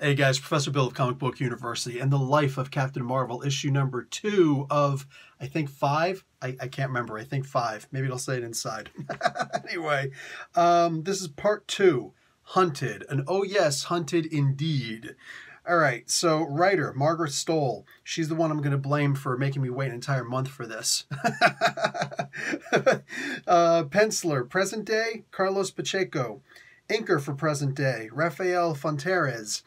Hey guys, Professor Bill of Comic Book University and the Life of Captain Marvel, issue number 2 of, I think 5? I can't remember. I think 5. Maybe it'll say it inside. Anyway, this is part 2, Hunted. And oh yes, hunted indeed. All right, so writer, Margaret Stohl. She's the one I'm going to blame for making me wait an entire month for this. Penciler, present day, Carlos Pacheco. Inker for present day, Rafael Fonteres.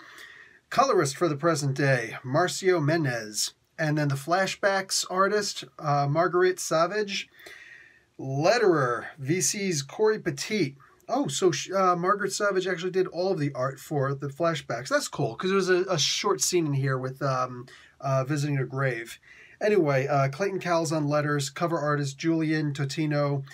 Colorist for the present day, Marcio Menez. And then the flashbacks artist, Marguerite Savage. Letterer, VC's Corey Petit. Oh, so Margaret Savage actually did all of the art for the flashbacks. That's cool, because there was a short scene in here with visiting a grave. Anyway, Clayton Cowles on letters, cover artist Julian Totino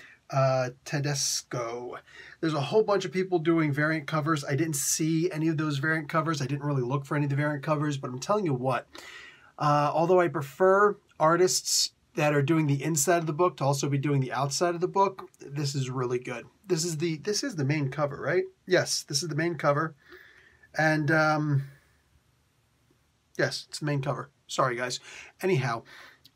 Tedesco. There's a whole bunch of people doing variant covers. I didn't see any of those variant covers. I didn't really look for any of the variant covers, but I'm telling you what, although I prefer artists that are doing the inside of the book to also be doing the outside of the book, this is really good. This is the main cover, right? Yes, this is the main cover. And yes, it's the main cover. Sorry, guys. Anyhow,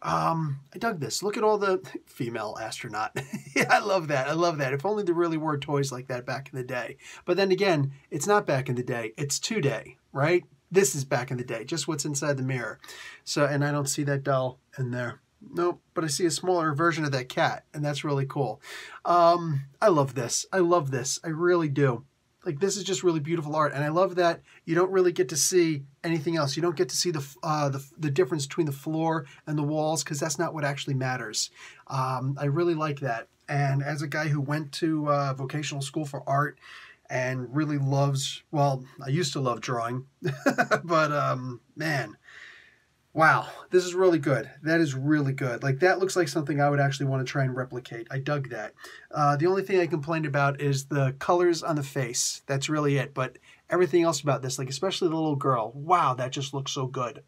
I dug this. Look at all the female astronaut. Yeah, I love that. I love that. If only there really were toys like that back in the day. But then again, it's not back in the day. It's today, right? This is back in the day. Just what's inside the mirror. So, and I don't see that doll in there. Nope, but I see a smaller version of that cat, and that's really cool. I love this. I love this. I really do. Like, this is just really beautiful art, and I love that you don't really get to see anything else. You don't get to see the difference between the floor and the walls, because that's not what actually matters. I really like that. And as a guy who went to vocational school for art and really loves, well, I used to love drawing, but man, wow, this is really good. That is really good. Like, that looks like something I would actually want to try and replicate. I dug that. The only thing I complained about is the colors on the face. That's really it. But everything else about this, like especially the little girl, wow, that just looks so good.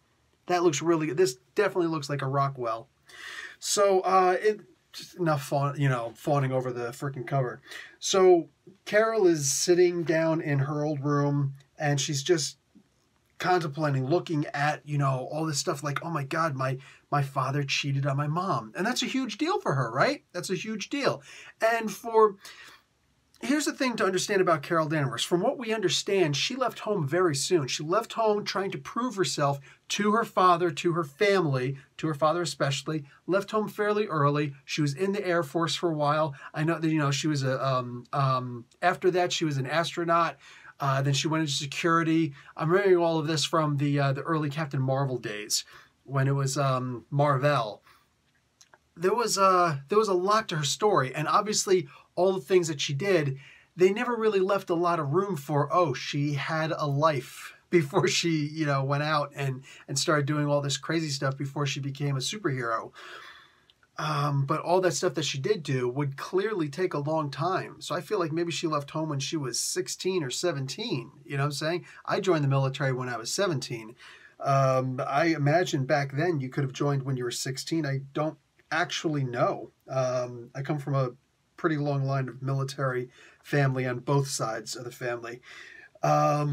That looks really good. This definitely looks like a Rockwell. So, just enough fawning over the freaking cover. So, Carol is sitting down in her old room, and she's just contemplating, looking at, all this stuff like, oh my God, my father cheated on my mom. And that's a huge deal for her, right? That's a huge deal. And here's the thing to understand about Carol Danvers. From what we understand, she left home very soon. She left home trying to prove herself to her father, to her family, to her father especially. Left home fairly early. She was in the Air Force for a while. I know that, she was after that, she was an astronaut. Then she went into security. I'm remembering all of this from the early Captain Marvel days when it was Marvel. There was a lot to her story, and obviously all the things that she did, they never really left a lot of room for, oh, she had a life before she went out and started doing all this crazy stuff before she became a superhero. But all that stuff that she did do would clearly take a long time. So I feel like maybe she left home when she was 16 or 17. You know what I'm saying? I joined the military when I was 17. I imagine back then you could have joined when you were 16. I don't actually know. I come from a pretty long line of military family on both sides of the family. What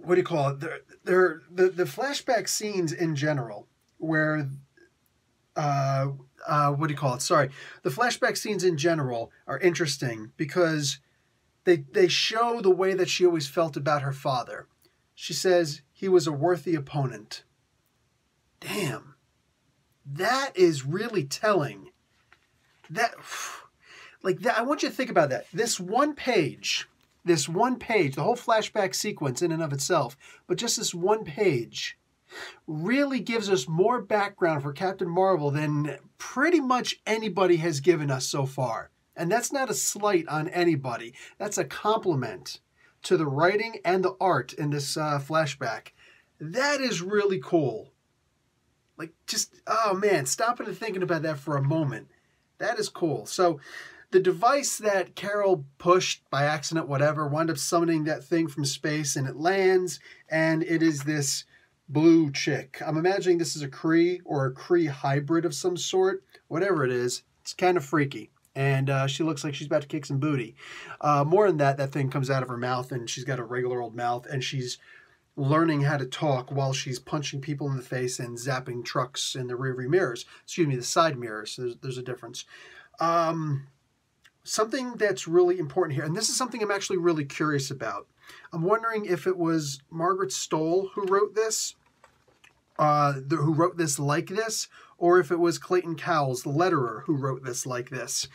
do you call it? The flashback scenes in general where... what do you call it? Sorry. The flashback scenes in general are interesting because they show the way that she always felt about her father. She says he was a worthy opponent. Damn. That is really telling. That, like that, I want you to think about that. This one page, the whole flashback sequence in and of itself, but just this one page really gives us more background for Captain Marvel than pretty much anybody has given us so far. And that's not a slight on anybody. That's a compliment to the writing and the art in this flashback. That is really cool. Like, just, oh man, stopping and thinking about that for a moment. That is cool. So, the device that Carol pushed by accident, whatever, wound up summoning that thing from space, and it lands, and it is this blue chick. I'm imagining this is a Kree or a Kree hybrid of some sort. Whatever it is, it's kind of freaky. And she looks like she's about to kick some booty. More than that, that thing comes out of her mouth, and she's got a regular old mouth, and she's learning how to talk while she's punching people in the face and zapping trucks in the rearview mirrors. Excuse me, the side mirrors. There's a difference. Something that's really important here, and this is something I'm actually really curious about. I'm wondering if it was Margaret Stoll who wrote this, who wrote this like this, or if it was Clayton Cowles, the letterer, who wrote this like this.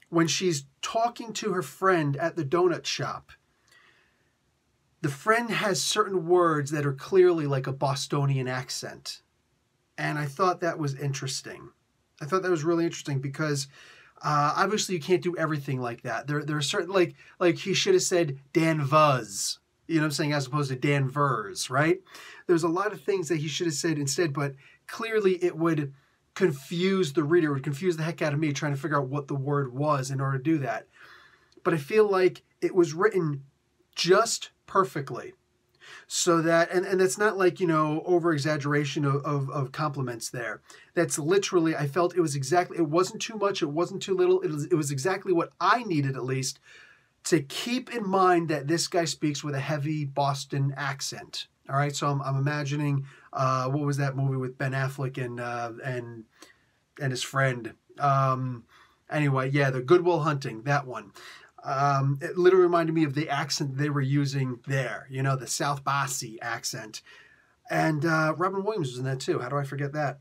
When she's talking to her friend at the donut shop, the friend has certain words that are clearly like a Bostonian accent. And I thought that was interesting. I thought that was really interesting because obviously you can't do everything like that. There are certain, like he should have said Dan Vuz, you know what I'm saying, as opposed to Dan Vers, right? There's a lot of things that he should have said instead, but clearly it would confuse the reader, it would confuse the heck out of me trying to figure out what the word was in order to do that. But I feel like it was written just perfectly. So that, and that's not like, you know, over-exaggeration of compliments there. That's literally, I felt it was exactly, it wasn't too much, it wasn't too little, it was exactly what I needed, at least, to keep in mind that this guy speaks with a heavy Boston accent. All right, so I'm imagining, what was that movie with Ben Affleck and his friend? Anyway, yeah, the Good Will Hunting, that one. It literally reminded me of the accent they were using there, you know, the South Bossy accent. And Robin Williams was in that too. How do I forget that?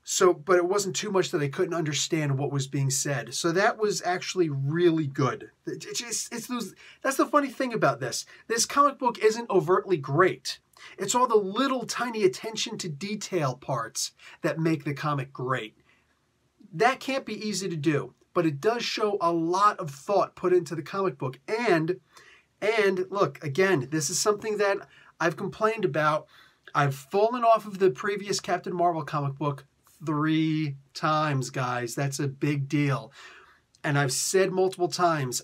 So, but it wasn't too much that I couldn't understand what was being said. So that was actually really good. That's the funny thing about this. This comic book isn't overtly great. It's all the little tiny attention to detail parts that make the comic great. That can't be easy to do, but it does show a lot of thought put into the comic book. And look, again, this is something that I've complained about. I've fallen off of the previous Captain Marvel comic book 3 times, guys. That's a big deal. And I've said multiple times,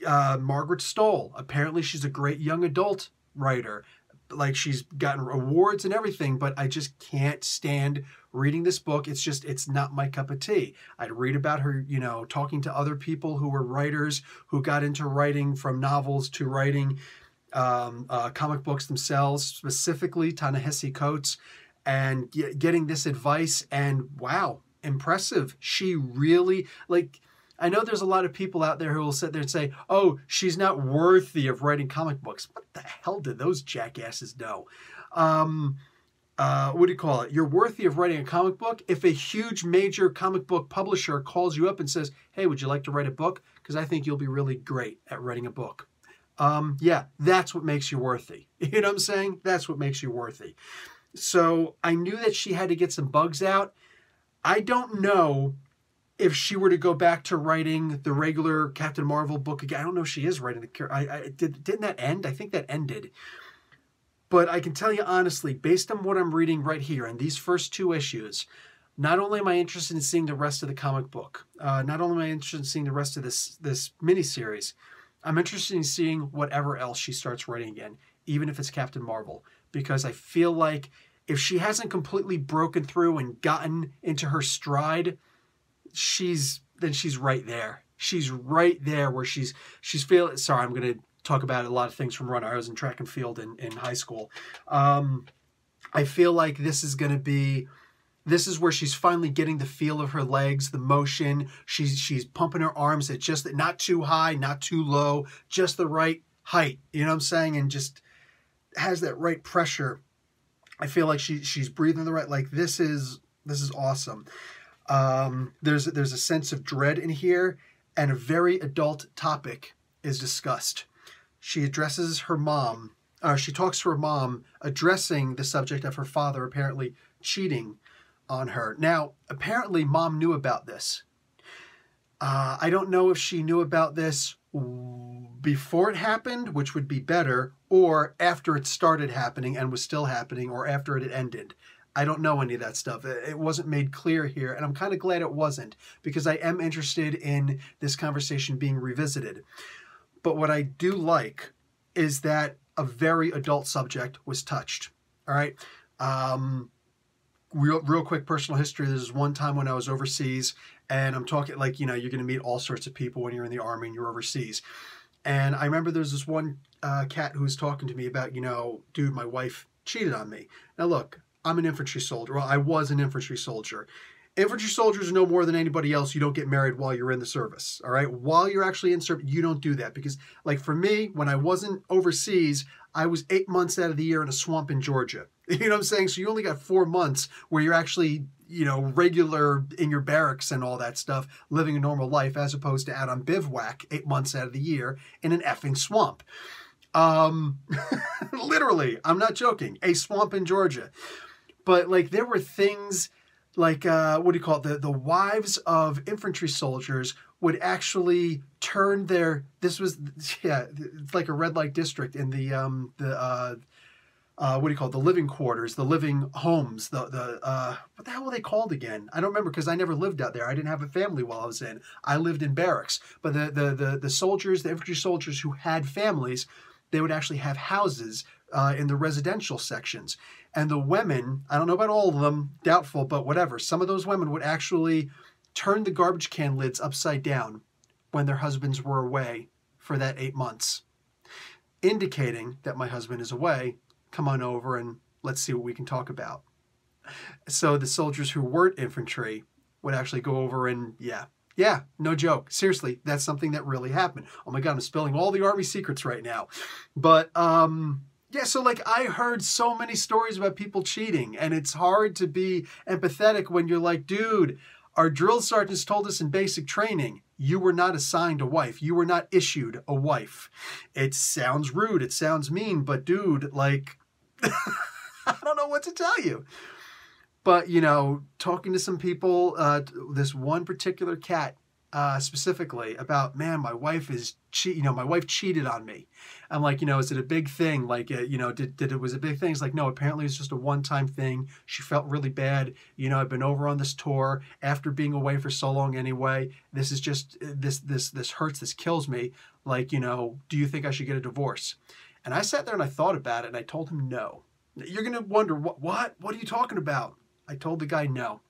Margaret Stoll, apparently she's a great young adult writer. Like, she's gotten awards and everything, but I just can't stand reading this book. It's not my cup of tea. I'd read about her, you know, talking to other people who were writers, who got into writing from novels to writing comic books themselves, specifically Ta-Nehisi Coates, and getting this advice, and wow, impressive. She really, like, I know there's a lot of people out there who will sit there and say, oh, she's not worthy of writing comic books. What the hell did those jackasses know? What do you call it? You're worthy of writing a comic book if a huge major comic book publisher calls you up and says, hey, would you like to write a book? Because I think you'll be really great at writing a book. Yeah, that's what makes you worthy. You know what I'm saying? That's what makes you worthy. So I knew that she had to get some bugs out. I don't know if she were to go back to writing the regular Captain Marvel book again. I don't know if she is writing the... Didn't that end? I think that ended. But I can tell you honestly, based on what I'm reading right here in these first 2 issues, not only am I interested in seeing the rest of the comic book, not only am I interested in seeing the rest of this miniseries, I'm interested in seeing whatever else she starts writing again, even if it's Captain Marvel, because I feel like if she hasn't completely broken through and gotten into her stride, she's right there. She's right there where she's feeling... Sorry, I'm going to talk about a lot of things from running. I was in track and field in high school. I feel like this is where she's finally getting the feel of her legs, the motion. She's pumping her arms at just not too high, not too low, just the right height. You know what I'm saying? And just has that right pressure. I feel like she's breathing the right. Like, this is awesome. There's a sense of dread in here, and a very adult topic is discussed. She addresses her mom. She talks to her mom, addressing the subject of her father apparently cheating on her. Now, apparently, mom knew about this. I don't know if she knew about this before it happened, which would be better, or after it started happening and was still happening, or after it had ended. I don't know any of that stuff. It wasn't made clear here, and I'm kind of glad it wasn't, because I am interested in this conversation being revisited. But what I do like is that a very adult subject was touched. All right? Real quick personal history. This is one time when I was overseas, and I'm talking like, you know, you're going to meet all sorts of people when you're in the Army and you're overseas. And I remember there's this one cat who was talking to me about, you know, dude, my wife cheated on me. Now look, I'm an infantry soldier. Well, I was an infantry soldier. Infantry soldiers know more than anybody else. You don't get married while you're in the service, all right? While you're actually in service, you don't do that. Because, like, for me, when I wasn't overseas, I was 8 months out of the year in a swamp in Georgia. You know what I'm saying? So you only got 4 months where you're actually, you know, regular in your barracks and all that stuff, living a normal life, as opposed to out on bivouac 8 months out of the year in an effing swamp. Literally, I'm not joking, a swamp in Georgia. But, like, there were things like, what do you call it? The wives of infantry soldiers would actually turn their, this was, yeah, it's like a red light district in the what do you call it? The living quarters, the living homes, what the hell were they called again? I don't remember because I never lived out there. I didn't have a family while I was in. I lived in barracks. But the soldiers, the infantry soldiers who had families, they would actually have houses in the residential sections. And the women, I don't know about all of them, doubtful, but whatever. Some of those women would actually turn the garbage can lids upside down when their husbands were away for that 8 months, indicating that my husband is away. Come on over and let's see what we can talk about. So the soldiers who weren't infantry would actually go over and, yeah, no joke. Seriously, that's something that really happened. Oh my God, I'm spilling all the Army secrets right now. But, yeah, so like I heard so many stories about people cheating, and it's hard to be empathetic when you're like, dude, our drill sergeants told us in basic training, you were not assigned a wife. You were not issued a wife. It sounds rude. It sounds mean, but dude, like, I don't know what to tell you. But, you know, talking to some people, this one particular cat specifically about, man, my wife my wife cheated on me. I'm like, you know, is it a big thing? Like, you know, was a big thing? It's like, no, apparently it's just a one-time thing. She felt really bad. You know, I've been over on this tour after being away for so long anyway. This is just, this hurts, this kills me. Like, you know, do you think I should get a divorce? And I sat there and I thought about it and I told him no. You're going to wonder, what are you talking about? I told the guy no.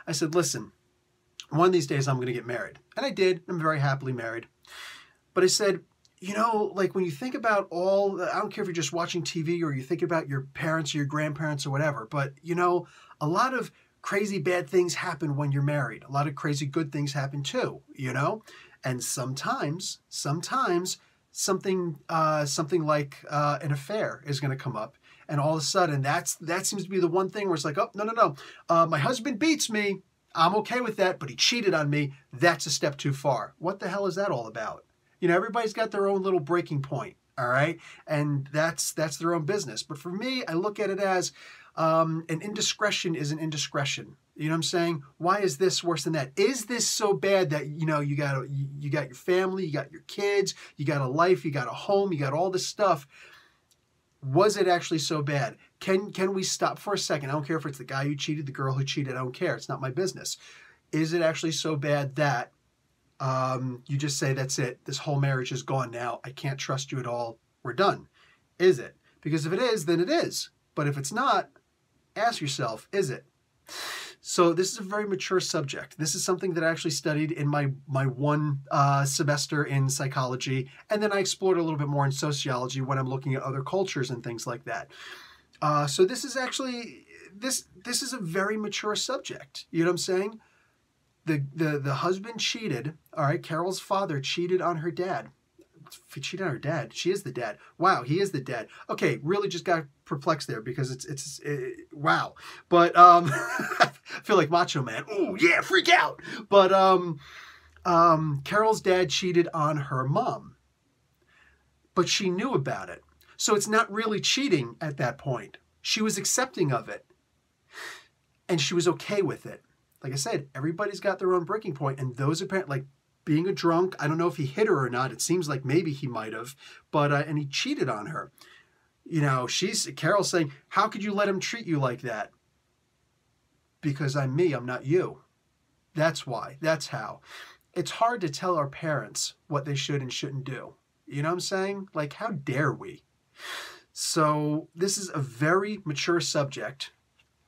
I said, listen, one of these days I'm going to get married. And I did. I'm very happily married. But I said, you know, like when you think about I don't care if you're just watching TV or you think about your parents or your grandparents or whatever, but, you know, a lot of crazy bad things happen when you're married. A lot of crazy good things happen too, you know? And sometimes something like an affair is going to come up. And all of a sudden, that seems to be the one thing where it's like, oh, no. My husband beats me. I'm okay with that, but he cheated on me. That's a step too far. What the hell is that all about? You know, everybody's got their own little breaking point, all right? And that's their own business. But for me, I look at it as an indiscretion is an indiscretion. You know what I'm saying? Why is this worse than that? Is this so bad that, you know, you got your family, you got your kids, you got a life, you got a home, you got all this stuff? Was it actually so bad? Can we stop for a second? I don't care if it's the guy who cheated, the girl who cheated. I don't care. It's not my business. Is it actually so bad that you just say, that's it. This whole marriage is gone now. I can't trust you at all. We're done. Is it? Because if it is, then it is. But if it's not, ask yourself, is it? So this is a very mature subject. This is something that I actually studied in my one semester in psychology, and then I explored a little bit more in sociology when I'm looking at other cultures and things like that. So this is actually, this is a very mature subject. You know what I'm saying? The husband cheated. All right, Carol's father cheated on her dad. He cheated on her dad. She is the dad. Wow, he is the dad. Okay, really just got perplexed there because it's wow. But I feel like Macho Man. Oh yeah, freak out. But Carol's dad cheated on her mom, but she knew about it. So it's not really cheating at that point. She was accepting of it, and she was okay with it. Like I said, everybody's got their own breaking point, and those apparently, like being a drunk, I don't know if he hit her or not. It seems like maybe he might have, but and he cheated on her. You know, Carol's saying, how could you let him treat you like that? Because I'm me, I'm not you. That's why. That's how. It's hard to tell our parents what they should and shouldn't do. You know what I'm saying? Like, how dare we? So this is a very mature subject.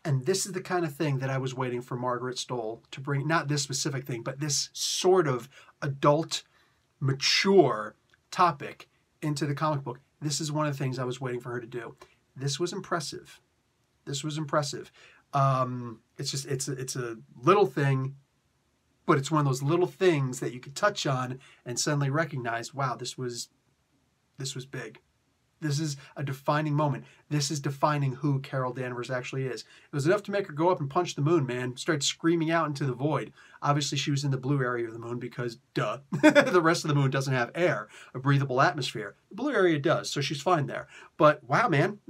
And this is the kind of thing that I was waiting for Margaret Stoll to bring, not this specific thing, but this sort of adult, mature topic into the comic book, this is one of the things I was waiting for her to do. This was impressive. This was impressive. It's a little thing, but it's one of those little things that you could touch on and suddenly recognize, wow, this was big. This is a defining moment. This is defining who Carol Danvers actually is. It was enough to make her go up and punch the moon, man. Start screaming out into the void. Obviously, she was in the blue area of the moon because, duh, the rest of the moon doesn't have air, a breathable atmosphere. The blue area does, so she's fine there. But, wow, man,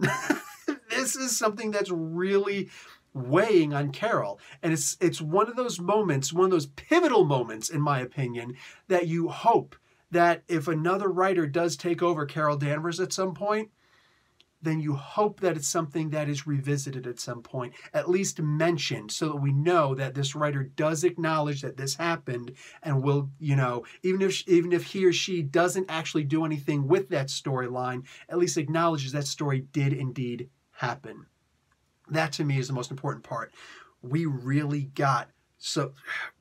this is something that's really weighing on Carol. And it's one of those moments, one of those pivotal moments, in my opinion, that you hope that if another writer does take over Carol Danvers at some point, then you hope that it's something that is revisited at some point, at least mentioned, so that we know that this writer does acknowledge that this happened and will, you know, even if he or she doesn't actually do anything with that storyline, at least acknowledges that story did indeed happen. That to me is the most important part. We really got, so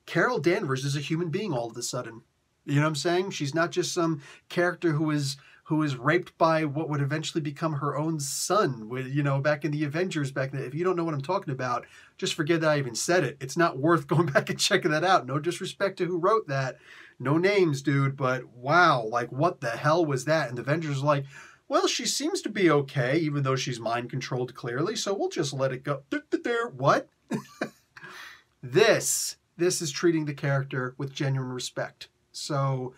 Carol Danvers is a human being all of a sudden. You know what I'm saying? She's not just some character who is raped by what would eventually become her own son. With, you know, back in the Avengers, if you don't know what I'm talking about, just forget that I even said it. It's not worth going back and checking that out. No disrespect to who wrote that. No names, dude. But wow, like what the hell was that? And the Avengers are like, well, she seems to be okay, even though she's mind controlled clearly. So we'll just let it go. What? This is treating the character with genuine respect. So,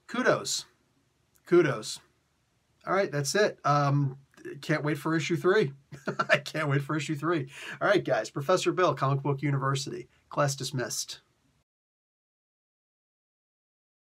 kudos. All right, that's it. Can't wait for issue 3. I can't wait for issue 3. All right, guys. Professor Bill, Comic Book University. Class dismissed.